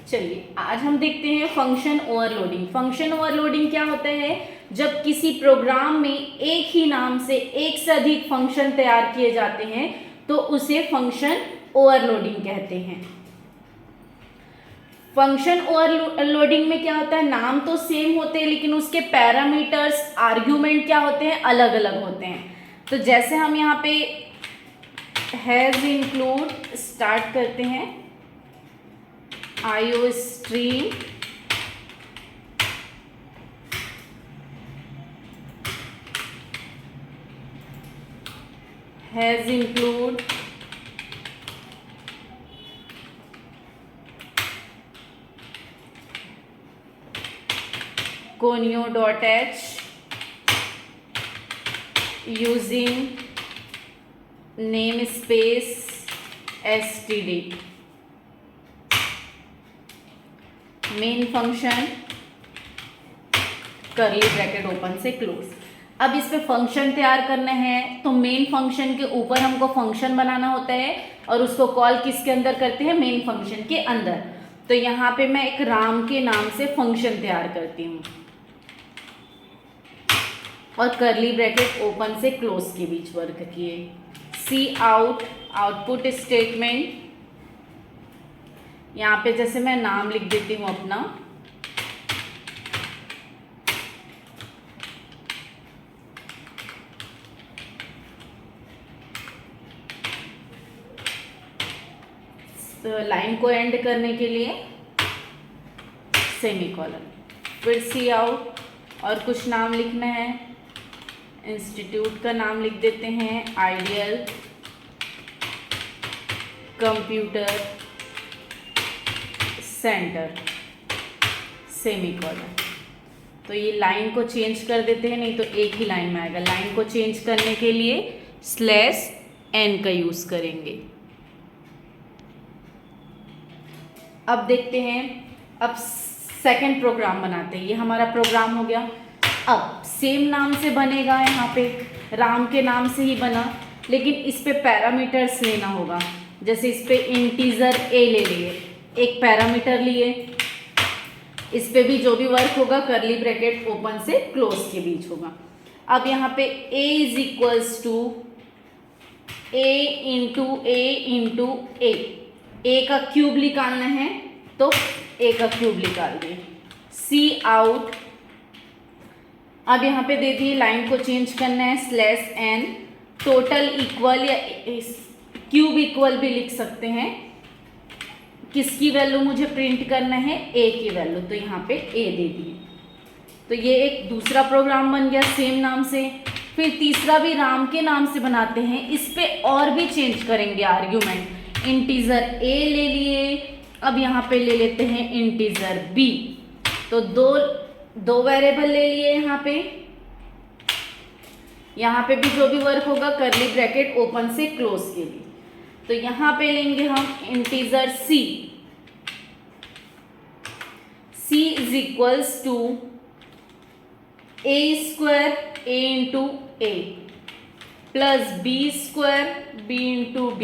चलिए आज हम देखते हैं फंक्शन ओवरलोडिंग। फंक्शन ओवरलोडिंग क्या होता है? जब किसी प्रोग्राम में एक ही नाम से एक से अधिक फंक्शन तैयार किए जाते हैं तो उसे फंक्शन ओवरलोडिंग कहते हैं। फंक्शन ओवरलोडिंग में क्या होता है, नाम तो सेम होते हैं लेकिन उसके पैरामीटर्स आर्ग्यूमेंट क्या होते हैं, अलग अलग होते हैं। तो जैसे हम यहाँ पे हैज इंक्लूड स्टार्ट करते हैं, IO stream has include conio.h using namespace std main function करली ब्रैकेट ओपन से क्लोज। अब इस पे फंक्शन तैयार करना है तो मेन फंक्शन के ऊपर हमको फंक्शन बनाना होता है और उसको कॉल किसके अंदर करते हैं, मेन फंक्शन के अंदर। तो यहाँ पे मैं एक राम के नाम से फंक्शन तैयार करती हूँ और करली ब्रैकेट ओपन से क्लोज के बीच वर्क किए। सी आउट आउटपुट स्टेटमेंट, यहाँ पे जैसे मैं नाम लिख देती हूँ अपना, तो लाइन को एंड करने के लिए सेमीकोलन, फिर सी आउट और कुछ नाम लिखना है। इंस्टीट्यूट का नाम लिख देते हैं आइडियल कंप्यूटर सेंटर, सेमीकोलन। तो ये लाइन को चेंज कर देते हैं, नहीं तो एक ही लाइन में आएगा। लाइन को चेंज करने के लिए /n का यूज़ करेंगे। अब देखते हैं, अब सेकंड प्रोग्राम बनाते हैं। ये हमारा प्रोग्राम हो गया। अब सेम नाम से बनेगा, यहाँ पे राम के नाम से ही बना लेकिन इस पे पैरामीटर्स लेना होगा। जैसे इस पे इंटीजर ए ले लिए, एक पैरामीटर लिए, इस पे भी जो भी वर्क होगा करली ब्रैकेट ओपन से क्लोज के बीच होगा। अब यहाँ पे a is equals to a into A का क्यूब निकालना है तो a का क्यूब निकाल दिए। सी आउट, अब यहाँ पे दे दिए, लाइन को चेंज करना है /n, टोटल इक्वल या क्यूब इक्वल भी लिख सकते हैं। किसकी वैल्यू मुझे प्रिंट करना है, a की वैल्यू, तो यहाँ पे a दे दिए। तो ये एक दूसरा प्रोग्राम बन गया सेम नाम से। फिर तीसरा भी राम के नाम से बनाते हैं, इस पे और भी चेंज करेंगे आर्ग्यूमेंट। इंटीजर a ले लिए, अब यहाँ पे ले लेते हैं इंटीजर b। तो दो वेरिएबल ले लिए यहाँ पे भी जो भी वर्क होगा करली ब्रैकेट ओपन से क्लोज के लिए। तो यहाँ पे लेंगे हम integer c is equals to a² a into a plus b² b into b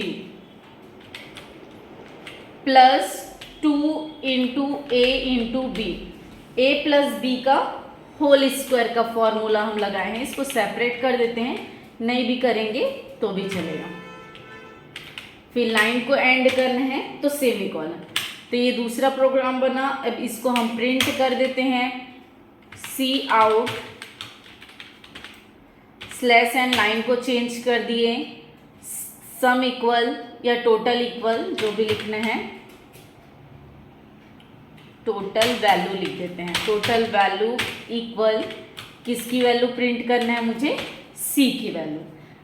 plus 2 into a into b। a plus b का होल स्क्वायर का फॉर्मूला हम लगाए हैं, इसको सेपरेट कर देते हैं, नहीं भी करेंगे तो भी चलेगा। फिर लाइन को एंड करना है तो सेमीकोलन। तो ये दूसरा प्रोग्राम बना। अब इसको हम प्रिंट कर देते हैं, सी आउट /n, लाइन को चेंज कर दिए, सम इक्वल या टोटल इक्वल जो भी लिखना है, टोटल वैल्यू लिख देते हैं। टोटल वैल्यू इक्वल किसकी वैल्यू प्रिंट करना है मुझे, c की वैल्यू।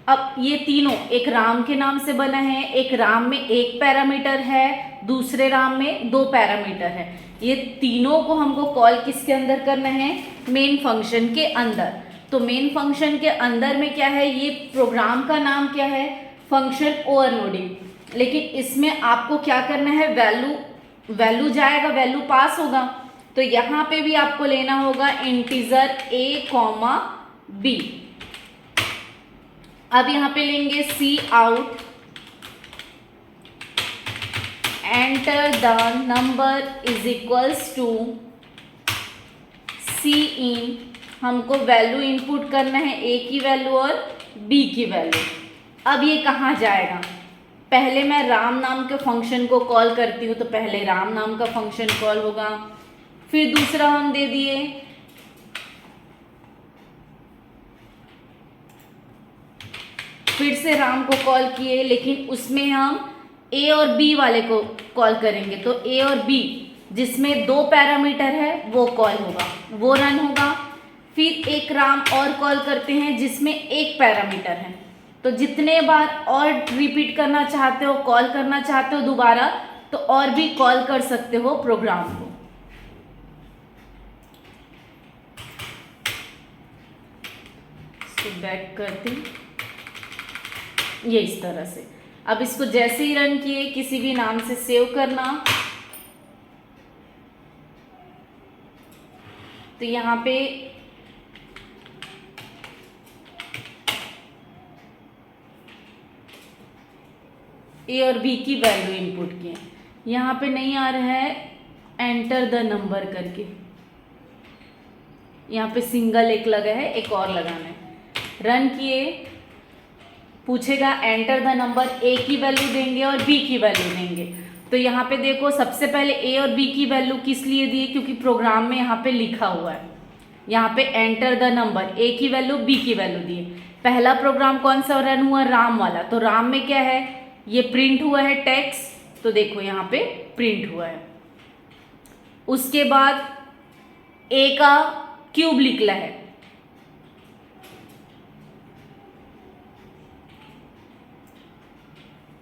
अब ये तीनों एक राम के नाम से बना है, एक राम में एक पैरामीटर है, दूसरे राम में 2 पैरामीटर है। ये तीनों को हमको कॉल किसके अंदर करना है, मेन फंक्शन के अंदर। तो मेन फंक्शन के अंदर में क्या है, ये प्रोग्राम का नाम क्या है, फंक्शन ओवरलोडिंग। लेकिन इसमें आपको क्या करना है, वैल्यू जाएगा, वैल्यू पास होगा। तो यहाँ पे भी आपको लेना होगा इंटीजर a, b। अब यहाँ पे लेंगे C out enter the number is equals to C in, हमको वैल्यू इनपुट करना है, ए की वैल्यू और बी की वैल्यू। अब ये कहाँ जाएगा, पहले मैं राम नाम के फंक्शन को कॉल करती हूँ, तो पहले राम नाम का फंक्शन कॉल होगा, फिर दूसरा हम दे दिए फिर से राम को कॉल किए, लेकिन उसमें हम ए और बी वाले को कॉल करेंगे। तो ए और बी जिसमें 2 पैरामीटर है वो कॉल होगा, वो रन होगा। फिर एक राम और कॉल करते हैं जिसमें 1 पैरामीटर है। तो जितने बार और रिपीट करना चाहते हो, कॉल करना चाहते हो दोबारा, तो और भी कॉल कर सकते हो प्रोग्राम को। तो बैक करते हैं ये इस तरह से। अब इसको जैसे ही रन किए किसी भी नाम से सेव करना, तो यहाँ पे ए और बी की वैल्यू इनपुट किए, यहाँ पे नहीं आ रहा है एंटर द नंबर करके, यहाँ पे सिंगल एक लगा है, एक और लगाना है। रन किए, पूछेगा एंटर द नंबर, ए की वैल्यू देंगे और बी की वैल्यू देंगे। तो यहाँ पे देखो सबसे पहले ए और बी की वैल्यू किस लिए दी, क्योंकि प्रोग्राम में यहाँ पे लिखा हुआ है, यहाँ पे एंटर द नंबर, ए की वैल्यू बी की वैल्यू दिए। पहला प्रोग्राम कौन सा रन हुआ, राम वाला। तो राम में क्या है, ये प्रिंट हुआ है टेक्स्ट, तो देखो यहाँ पे प्रिंट हुआ है। उसके बाद ए का क्यूब निकला है,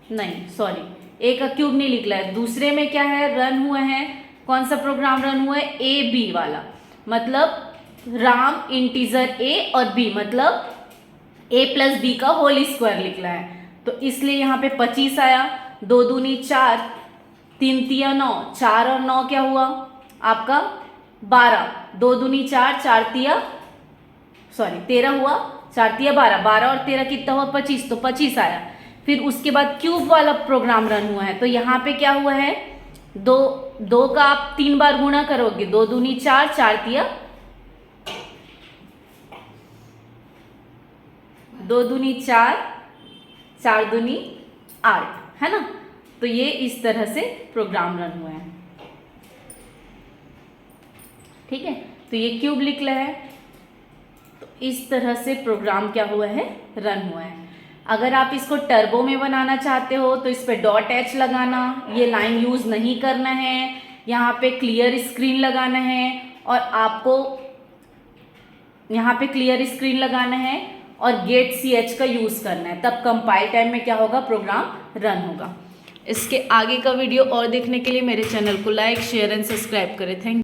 नहीं सॉरी, ए का क्यूब नहीं निकला है। दूसरे में क्या है, रन हुआ है, कौन सा प्रोग्राम रन हुआ है, ए बी वाला, मतलब राम इंटीजर ए और बी, मतलब ए प्लस बी का होल स्क्वायर निकला है। तो इसलिए यहाँ पे 25 आया, 2 दूनी 4, 3 तिया 9, 4 और 9 क्या हुआ आपका 12, 2 दूनी 4, 4 तिया सॉरी 13 हुआ, 4 तिया 12, 12 और 13 कितना हुआ 25, तो 25 आया। फिर उसके बाद क्यूब वाला प्रोग्राम रन हुआ है, तो यहाँ पे क्या हुआ है, 2 का आप 3 बार गुणा करोगे, 2 दूनी 4, 4 तिया 2 दूनी 4, 4 दूनी 8, है ना। तो ये इस तरह से प्रोग्राम रन हुआ है, ठीक है। तो ये क्यूब निकला है, तो इस तरह से प्रोग्राम क्या हुआ है, रन हुआ है। अगर आप इसको टर्बो में बनाना चाहते हो तो इस पे .h लगाना, ये लाइन यूज़ नहीं करना है, यहाँ पे क्लियर स्क्रीन लगाना है, और आपको यहाँ पे क्लियर स्क्रीन लगाना है और गेट ch का यूज़ करना है, तब कंपाइल टाइम में क्या होगा, प्रोग्राम रन होगा। इसके आगे का वीडियो और देखने के लिए मेरे चैनल को लाइक शेयर एंड सब्सक्राइब करें। Thank you.